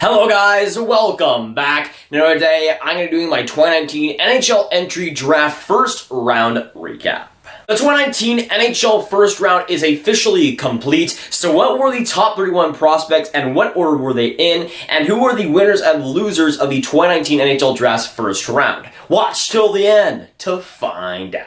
Hello guys, welcome back. Now today, I'm going to be doing my 2019 NHL entry draft first round recap. The 2019 NHL first round is officially complete, so what were the top 31 prospects and what order were they in, and who were the winners and losers of the 2019 NHL draft's first round? Watch till the end to find out.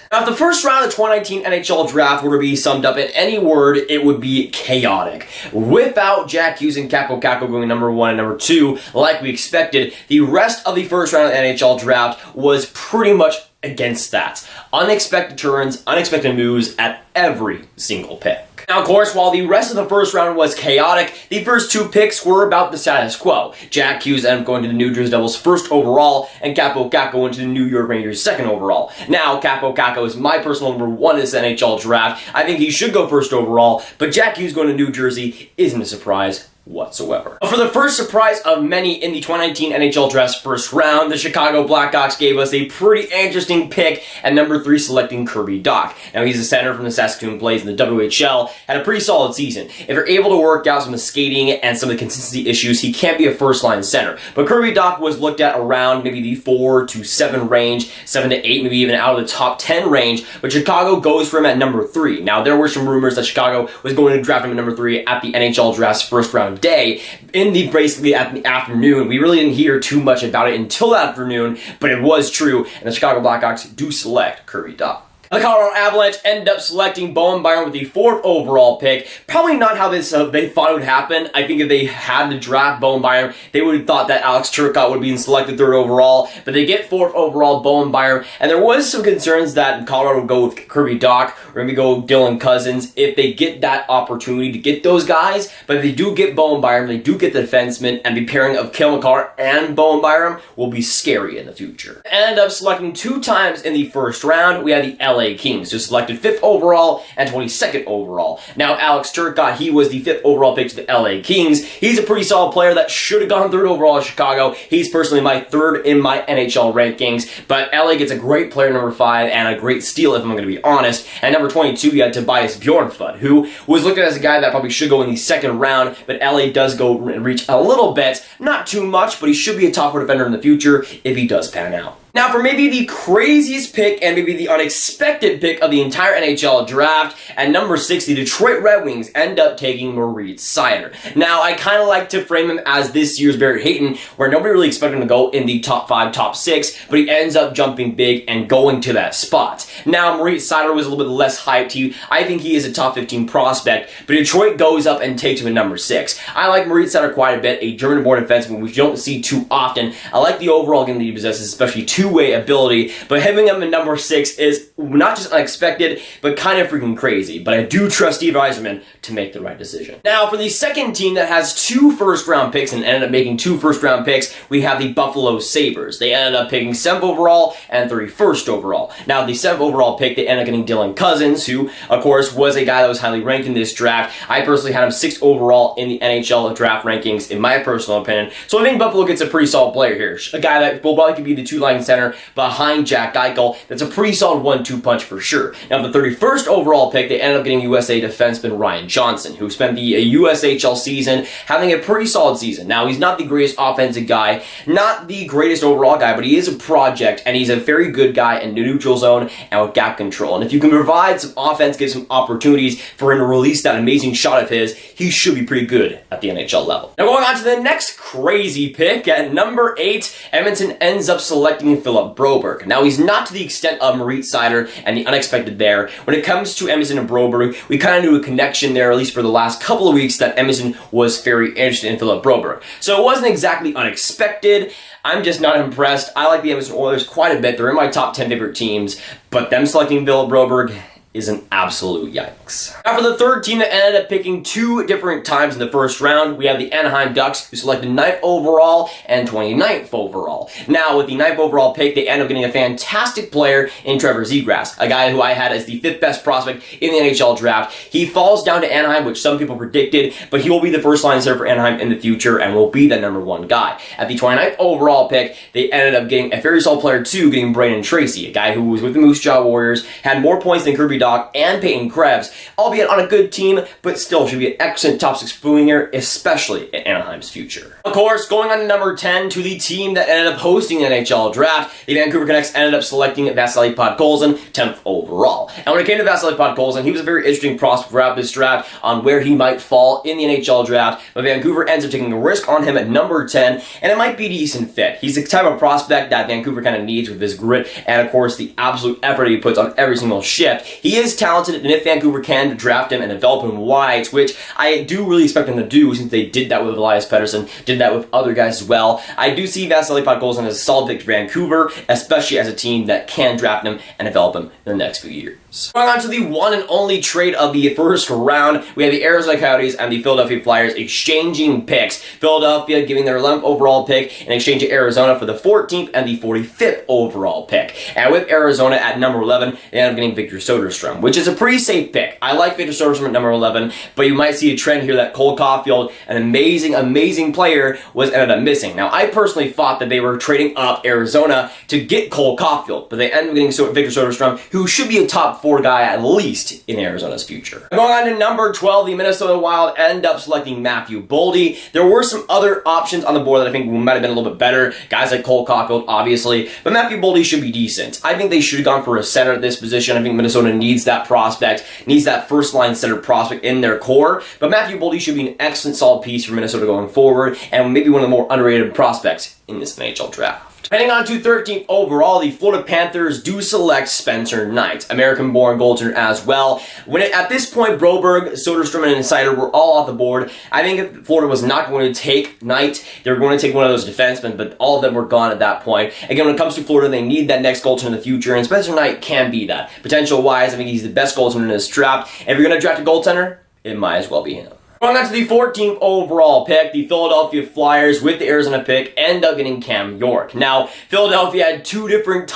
Now, if the first round of the 2019 NHL draft were to be summed up in any word, it would be chaotic. Without Jack Hughes and Kaapo Kakko going number 1 and number 2, like we expected, the rest of the first round of the NHL draft was pretty much against that. Unexpected turns, unexpected moves at every single pick. Now, of course, while the rest of the first round was chaotic, the first two picks were about the status quo. Jack Hughes ended up going to the New Jersey Devils first overall, and Kaapo Kakko went to the New York Rangers second overall. Now, Kaapo Kakko is my personal number 1 in this NHL draft. I think he should go first overall, but Jack Hughes going to New Jersey isn't a surprise whatsoever. For the first surprise of many in the 2019 NHL draft's first round, the Chicago Blackhawks gave us a pretty interesting pick at number 3, selecting Kirby Dach. Now, he's a center from the Saskatoon Blaze in the WHL, had a pretty solid season. If you're able to work out some of the skating and some of the consistency issues, he can be a first-line center. But Kirby Dach was looked at around maybe the 4 to 7 range, 7 to 8, maybe even out of the top 10 range, but Chicago goes for him at number 3. Now, there were some rumors that Chicago was going to draft him at number 3 at the NHL draft's first round day, basically at the afternoon. We really didn't hear too much about it until that afternoon, but it was true, and the Chicago Blackhawks do select Kirby Dach. The Colorado Avalanche ended up selecting Bowen Byram with the 4th overall pick. Probably not how this they thought it would happen. I think if they had to draft Bowen Byram, they would have thought that Alex Turcotte would be selected 3rd overall, but they get 4th overall Bowen Byram, and there was some concerns that Colorado would go with Kirby Dach or maybe go with Dylan Cousins if they get that opportunity to get those guys, but if they do get Bowen Byram, they do get the defenseman, and the pairing of Cale Makar and Bowen Byram will be scary in the future. Ended up selecting 2 times in the first round. We had the LA Kings, who selected 5th overall and 22nd overall. Now, Alex Turcotte, he was the 5th overall pick to the LA Kings. He's a pretty solid player that should have gone 3rd overall in Chicago. He's personally my 3rd in my NHL rankings, but LA gets a great player number 5 and a great steal, if I'm going to be honest. And number 22, you had Tobias Bjornfot, who was looked at as a guy that probably should go in the 2nd round, but LA does go and reach a little bit, not too much, but he should be a top 4 defender in the future if he does pan out. Now, for maybe the craziest pick and maybe the unexpected pick of the entire NHL draft, at number 6, the Detroit Red Wings end up taking Moritz Seider. Now, I kind of like to frame him as this year's Barry Hayton, where nobody really expected him to go in the top 5, top 6, but he ends up jumping big and going to that spot. Now, Moritz Seider was a little bit less hyped. I think he is a top 15 prospect, but Detroit goes up and takes him at number 6. I like Moritz Seider quite a bit, a German-born defenseman, which you don't see too often. I like the overall game that he possesses, especially two-way ability, but having him in number 6 is not just unexpected, but kind of freaking crazy. But I do trust Steve Yzerman to make the right decision. Now, for the second team that has 2 first-round picks and ended up making 2 first-round picks, we have the Buffalo Sabres. They ended up picking 7th overall and 31st overall. Now, the 7th overall pick, they ended up getting Dylan Cousins, who, of course, was a guy that was highly ranked in this draft. I personally had him 6th overall in the NHL draft rankings, in my personal opinion. So I think Buffalo gets a pretty solid player here. A guy that will probably could be the 2-line center behind Jack Eichel. That's a pretty solid 1-2 punch for sure. Now, the 31st overall pick, they ended up getting USA defenseman Ryan Johnson, who spent the USHL season having a pretty solid season. Now, he's not the greatest offensive guy, not the greatest overall guy, but he is a project, and he's a very good guy in the neutral zone and with gap control. And if you can provide some offense, give some opportunities for him to release that amazing shot of his, he should be pretty good at the NHL level. Now, going on to the next crazy pick, at number 8, Edmonton ends up selecting Phillip Broberg. Now, he's not to the extent of Moritz Seider and the unexpected there. When it comes to Edmonton and Broberg, we kind of knew a connection there, at least for the last couple of weeks, that Edmonton was very interested in Phillip Broberg. So it wasn't exactly unexpected. I'm just not impressed. I like the Edmonton Oilers quite a bit. They're in my top 10 favorite teams, but them selecting Phillip Broberg is an absolute yikes. Now, for the third team that ended up picking 2 different times in the first round, we have the Anaheim Ducks, who selected 9th overall and 29th overall. Now, with the 9th overall pick, they end up getting a fantastic player in Trevor Zegras, a guy who I had as the 5th best prospect in the NHL draft. He falls down to Anaheim, which some people predicted, but he will be the first line center for Anaheim in the future and will be the number 1 guy. At the 29th overall pick, they ended up getting a very solid player too, getting Brandon Tracy, a guy who was with the Moose Jaw Warriors, had more points than Kirby Dach Dach and Peyton Krebs, albeit on a good team, but still should be an excellent top 6 winger, especially in Anaheim's future. Of course, going on to number 10, to the team that ended up hosting the NHL draft, the Vancouver Canucks ended up selecting Vasily Podkolzin 10th overall. And when it came to Vasily Podkolzin, he was a very interesting prospect throughout this draft on where he might fall in the NHL draft, but Vancouver ends up taking a risk on him at number 10, and it might be a decent fit. He's the type of prospect that Vancouver kind of needs with his grit and, of course, the absolute effort he puts on every single shift. He is talented, and if Vancouver can draft him and develop him wide, which I do really expect them to do since they did that with Elias Pettersson, did that with other guys as well, I do see Vasily Podkolzin as a solid pick to Vancouver, especially as a team that can draft him and develop him in the next few years. Going on to the one and only trade of the first round, we have the Arizona Coyotes and the Philadelphia Flyers exchanging picks. Philadelphia giving their 11th overall pick in exchange to Arizona for the 14th and the 45th overall pick. And with Arizona at number 11, they end up getting Victor Soderstrom, which is a pretty safe pick. I like Victor Soderstrom at number 11, but you might see a trend here that Cole Caulfield, an amazing player, was ended up missing. Now, I personally thought that they were trading up Arizona to get Cole Caulfield, but they ended up getting Victor Soderstrom, who should be a top 4 guy at least in Arizona's future. Going on to number 12, the Minnesota Wild end up selecting Matthew Boldy. There were some other options on the board that I think might have been a little bit better. Guys like Cole Caulfield, obviously, but Matthew Boldy should be decent. I think they should have gone for a center at this position. I think Minnesota needs that prospect, needs that first-line center prospect in their core, but Matthew Boldy should be an excellent, solid piece for Minnesota going forward, and maybe one of the more underrated prospects in this NHL draft. Heading on to 13th overall, the Florida Panthers do select Spencer Knight, American-born goaltender as well. At this point, Broberg, Soderstrom, and Snyder were all off the board. I think if Florida was not going to take Knight, they were going to take one of those defensemen, but all of them were gone at that point. Again, when it comes to Florida, they need that next goaltender in the future, and Spencer Knight can be that. Potential-wise, I think he's the best goaltender in this draft. If you're going to draft a goaltender, it might as well be him. Going on to the 14th overall pick, the Philadelphia Flyers with the Arizona pick end up getting Cam York. Now, Philadelphia had two different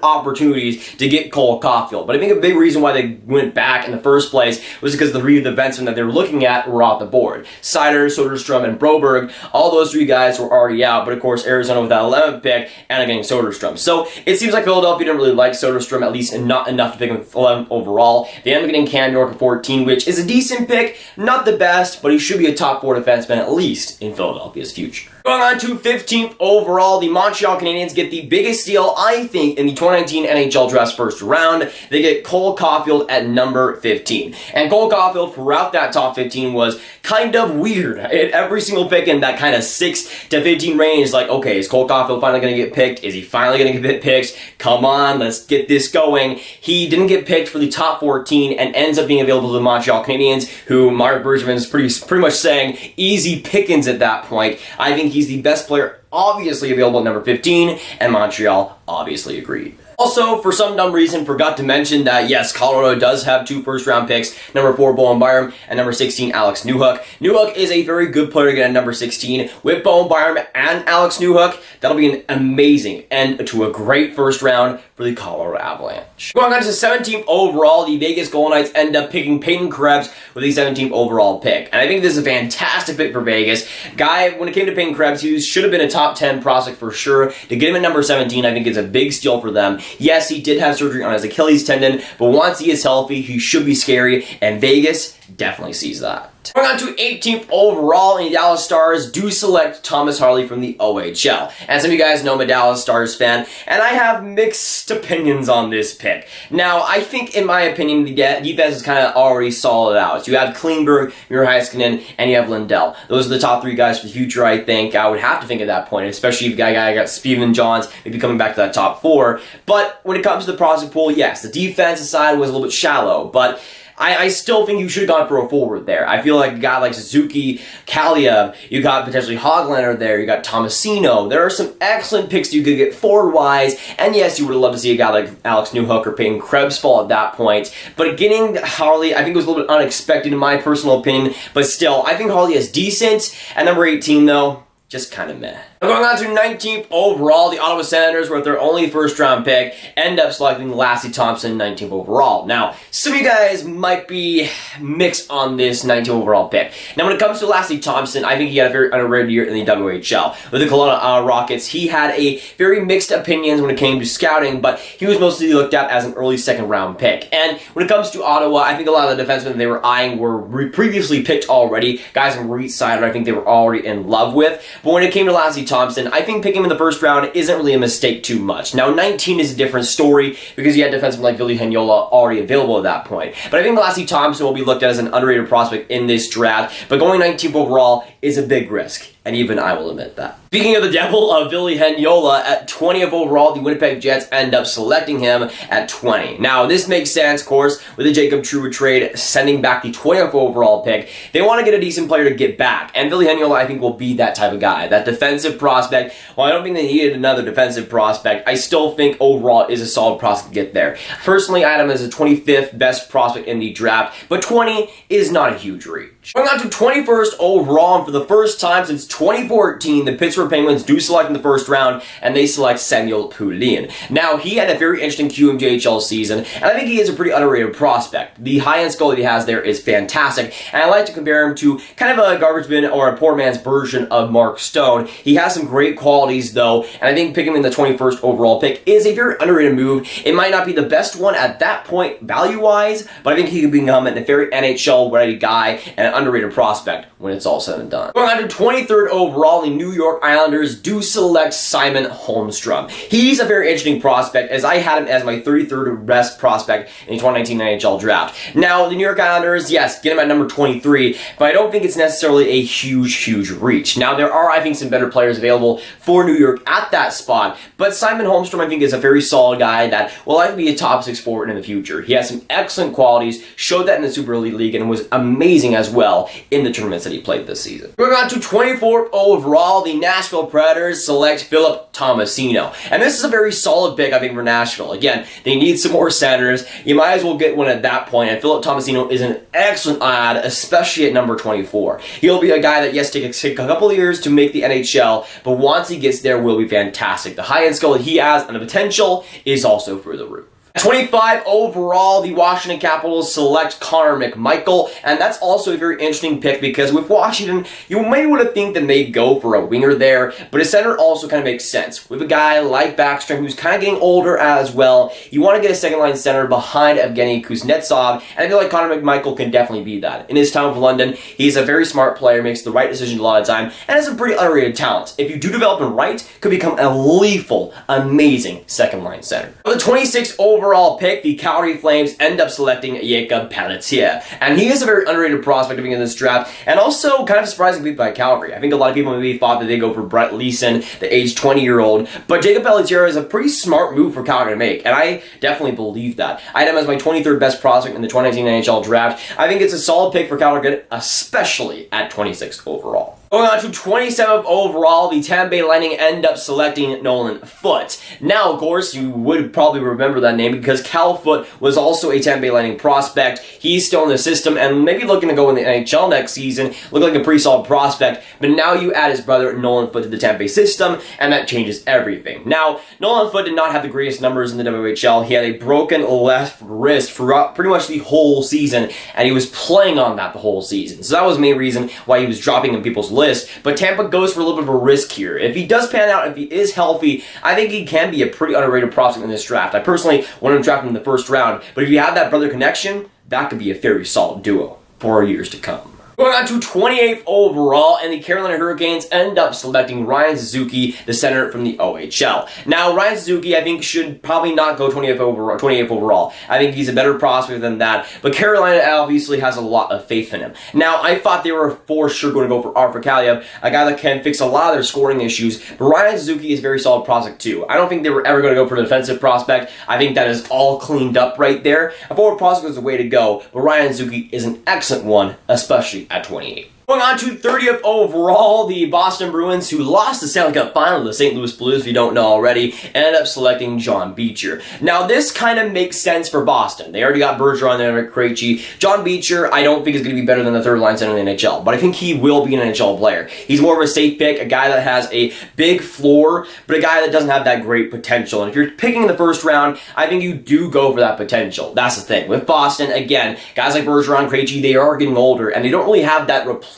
opportunities to get Cole Caulfield, but I think a big reason why they went back in the first place was because the three defensemen that they were looking at were off the board. Snyder, Soderstrom, and Broberg, all those three guys were already out, but of course Arizona with that 11th pick ended up getting Soderstrom. So it seems like Philadelphia didn't really like Soderstrom, at least not enough to pick him 11th overall. They ended up getting Cam York at 14, which is a decent pick, not the best, but he should be a top 4 defenseman at least in Philadelphia's future. Going on to 15th overall, the Montreal Canadiens get the biggest steal, I think, in the 2019 NHL Draft's first round. They get Cole Caulfield at number 15. And Cole Caulfield throughout that top 15 was kind of weird. At every single pick in that kind of 6 to 15 range, like, okay, is Cole Caulfield finally going to get picked? Is he finally going to get picked? Come on, let's get this going. He didn't get picked for the top 14 and ends up being available to the Montreal Canadiens, who Mark Bergevin is pretty much saying easy pickings at that point. I think he's the best player obviously available at number 15, and Montreal obviously agreed. Also, for some dumb reason, forgot to mention that, yes, Colorado does have 2 first-round picks, number 4, Bowen Byram, and number 16, Alex Newhook. Newhook is a very good player to get at number 16. With Bowen Byram and Alex Newhook, that'll be an amazing end to a great first round for the Colorado Avalanche. Going on to 17th overall, the Vegas Golden Knights end up picking Peyton Krebs with the 17th overall pick. And I think this is a fantastic pick for Vegas. Guy, when it came to Peyton Krebs, he should have been a top 10 prospect for sure. To get him at number 17, I think is a big steal for them. Yes, he did have surgery on his Achilles tendon, but once he is healthy, he should be scary, and Vegas definitely sees that. Going on to 18th overall, and the Dallas Stars do select Thomas Harley from the OHL. And some of you guys know I'm a Dallas Stars fan, and I have mixed opinions on this pick. Now, I think, in my opinion, the defense is kind of already solid out. So you have Klingberg, Miro Heiskanen, and you have Lindell. Those are the top 3 guys for the future, I think. I would have to think at that point, especially if you got Steven Johns, maybe coming back to that top 4. But when it comes to the prospect pool, yes, the defensive side was a little bit shallow, but I still think you should have gone for a forward there. I feel like a guy like Suzuki, Kaliev, you got potentially Hoglander there, you got Tomasino. There are some excellent picks you could get forward-wise, and yes, you would have loved to see a guy like Alex Newhook or Peyton Krebs fall at that point. But getting Harley, I think, was a little bit unexpected in my personal opinion, but still, I think Harley is decent. At number 18, though, just kind of meh. Going on to 19th overall, the Ottawa Senators, with their only first-round pick, end up selecting Lassie Thompson, 19th overall. Now, some of you guys might be mixed on this 19th overall pick. Now, when it comes to Lassie Thompson, I think he had a very underrated year in the WHL. With the Kelowna Rockets, he had a very mixed opinions when it came to scouting, but he was mostly looked at as an early second-round pick. And when it comes to Ottawa, I think a lot of the defensemen they were eyeing were previously picked already. Guys in Reed Snyder, I think they were already in love with. But when it came to Lassie Thompson, I think picking him in the first round isn't really a mistake too much. Now, 19 is a different story because you had defensemen like Ville Heinola already available at that point. But I think Lassie Thompson will be looked at as an underrated prospect in this draft. But going 19th overall is a big risk. And even I will admit that. Speaking of the devil of Ville Heinola, at 20th overall, the Winnipeg Jets end up selecting him at 20. Now, this makes sense, of course, with the Jacob Trouba trade, sending back the 20th overall pick. They want to get a decent player to get back, and Ville Heinola, I think, will be that type of guy, that defensive prospect. While I don't think they needed another defensive prospect, I still think overall is a solid prospect to get there. Personally, I had him as the 25th best prospect in the draft, but 20 is not a huge reach. Going on to 21st overall, and for the first time since 2014, the Pittsburgh Penguins do select in the first round, and they select Samuel Poutine. Now, he had a very interesting QMJHL season, and I think he is a pretty underrated prospect. The high-end skill that he has there is fantastic, and I like to compare him to kind of a garbage bin or a poor man's version of Mark Stone. He has some great qualities, though, and I think picking him in the 21st overall pick is a very underrated move. It might not be the best one at that point, value-wise, but I think he could become a very NHL-ready guy and an underrated prospect when it's all said and done. Going on to 23rd overall, the New York Islanders do select Simon Holmstrom. He's a very interesting prospect, as I had him as my 33rd best prospect in the 2019 NHL draft. Now, the New York Islanders, yes, get him at number 23, but I don't think it's necessarily a huge reach. Now, there are, I think, some better players available for New York at that spot, but Simon Holmstrom, I think, is a very solid guy that will likely be a top 6 forward in the future. He has some excellent qualities, showed that in the Super Elite League, and was amazing as well in the tournaments that he played this season. Going on to 24th overall, the Nashville Predators select Phillip Tomasino. And this is a very solid pick, I think, for Nashville. Again, they need some more centers. You might as well get one at that point, and Phillip Tomasino is an excellent add, especially at number 24. He'll be a guy that, yes, takes a couple of years to make the NHL, but once he gets there, will be fantastic. The high-end skill that he has and the potential is also through the roof. 25 overall, the Washington Capitals select Connor Mcmichael, and that's also a very interesting pick because with Washington, you might want to think that they go for a winger there, but a center also kind of makes sense. With a guy like Backstrom, who's kind of getting older as well, you want to get a second-line center behind Evgeny Kuznetsov, and I feel like Connor Mcmichael can definitely be that. In his time with London, he's a very smart player, makes the right decision a lot of the time, and has a pretty underrated talent. If you do develop him right, could become a lethal, amazing second-line center. For the 26th overall pick, the Calgary Flames end up selecting Jakob Pelletier, and he is a very underrated prospect in this draft, and also kind of surprisingly by Calgary. I think a lot of people maybe thought that they'd go for Brett Leeson, the age 20-year-old, but Jakob Pelletier is a pretty smart move for Calgary to make, and I definitely believe that. I had him as my 23rd best prospect in the 2019 NHL draft. I think it's a solid pick for Calgary, especially at 26th overall. Going on to 27th overall, the Tampa Bay Lightning end up selecting Nolan Foote. Now, of course, you would probably remember that name because Cal Foote was also a Tampa Bay Lightning prospect. He's still in the system and maybe looking to go in the NHL next season. Look like a pretty solid prospect, but now you add his brother Nolan Foote to the Tampa Bay system, and that changes everything. Now, Nolan Foote did not have the greatest numbers in the WHL. He had a broken left wrist throughout pretty much the whole season, and he was playing on that the whole season. So that was the main reason why he was dropping in people's lists. But Tampa goes for a little bit of a risk here. If he does pan out, if he is healthy, I think he can be a pretty underrated prospect in this draft. I personally want to draft him in the first round, but if you have that brother connection, that could be a very solid duo for years to come. Going on to 28th overall, and the Carolina Hurricanes end up selecting Ryan Suzuki, the center from the OHL. Now, Ryan Suzuki, I think, should probably not go 28th overall. I think he's a better prospect than that, but Carolina obviously has a lot of faith in him. Now, I thought they were for sure going to go for Arthur Kaliyev, a guy that can fix a lot of their scoring issues, but Ryan Suzuki is a very solid prospect too. I don't think they were ever going to go for a defensive prospect. I think that is all cleaned up right there. A forward prospect is the way to go, but Ryan Suzuki is an excellent one, especially at 28. Going on to 30th overall, the Boston Bruins, who lost the Stanley Cup Final to the St. Louis Blues, if you don't know already, ended up selecting John Beecher. Now, this kind of makes sense for Boston. They already got Bergeron there, Krejci. John Beecher, I don't think is going to be better than the third-line center in the NHL, but I think he will be an NHL player. He's more of a safe pick, a guy that has a big floor, but a guy that doesn't have that great potential. And if you're picking in the first round, I think you do go for that potential. That's the thing. With Boston, again, guys like Bergeron, Krejci, they are getting older, and they don't really have that replacement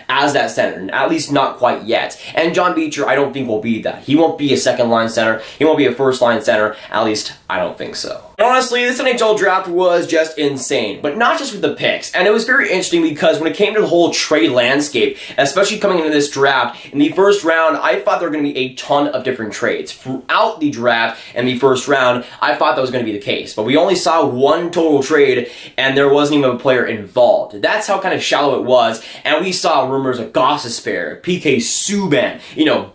as that center, at least not quite yet. And John Beecher, I don't think will be that. He won't be a second-line center. He won't be a first-line center. At least, I don't think so. Honestly, this NHL draft was just insane, but not just with the picks. And it was very interesting because when it came to the whole trade landscape, especially coming into this draft, in the first round, I thought there were going to be a ton of different trades. Throughout the draft and the first round, I thought that was going to be the case. But we only saw one total trade, and there wasn't even a player involved. That's how kind of shallow it was. And we saw rumors of Gostisbehere, PK Subban,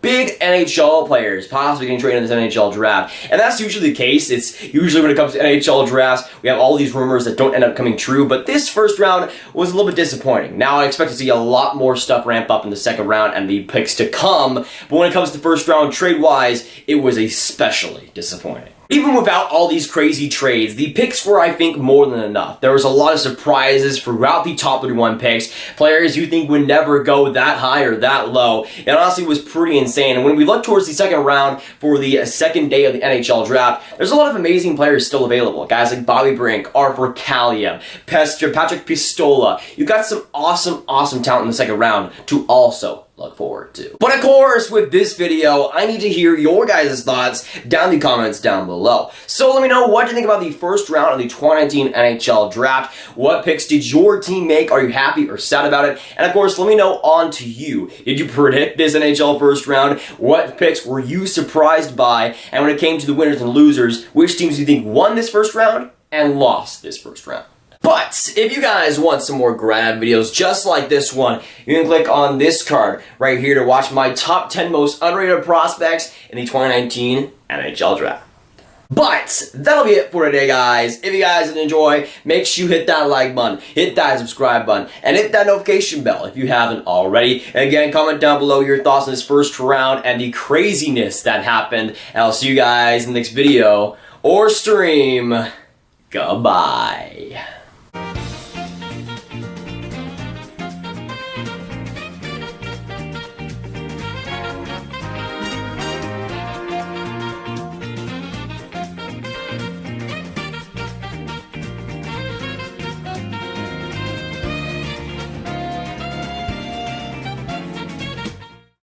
big NHL players possibly getting traded in this NHL draft. And that's usually the case. It's usually when it comes to NHL drafts, we have all these rumors that don't end up coming true, but this first round was a little bit disappointing. Now I expect to see a lot more stuff ramp up in the second round and the picks to come, but when it comes to first round trade-wise, it was especially disappointing. Even without all these crazy trades, the picks were, I think, more than enough. There was a lot of surprises throughout the top 31 picks. Players you think would never go that high or that low. It honestly was pretty insane. And when we look towards the second round for the second day of the NHL draft, there's a lot of amazing players still available. Guys like Bobby Brink, Arthur Kaliyev, Patrick Pistola. You got some awesome talent in the second round to also look forward to. But of course, with this video, I need to hear your guys' thoughts down in the comments down below. So let me know what you think about the first round of the 2019 NHL draft. What picks did your team make? Are you happy or sad about it? And of course, let me know on to you. Did you predict this NHL first round? What picks were you surprised by? And when it came to the winners and losers, which teams do you think won this first round and lost this first round? But if you guys want some more Grav videos just like this one, you can click on this card right here to watch my top 10 most underrated prospects in the 2019 NHL Draft. But that'll be it for today, guys. If you guys did enjoy, make sure you hit that like button, hit that subscribe button, and hit that notification bell if you haven't already. And again, comment down below your thoughts on this first round and the craziness that happened. And I'll see you guys in the next video or stream. Goodbye.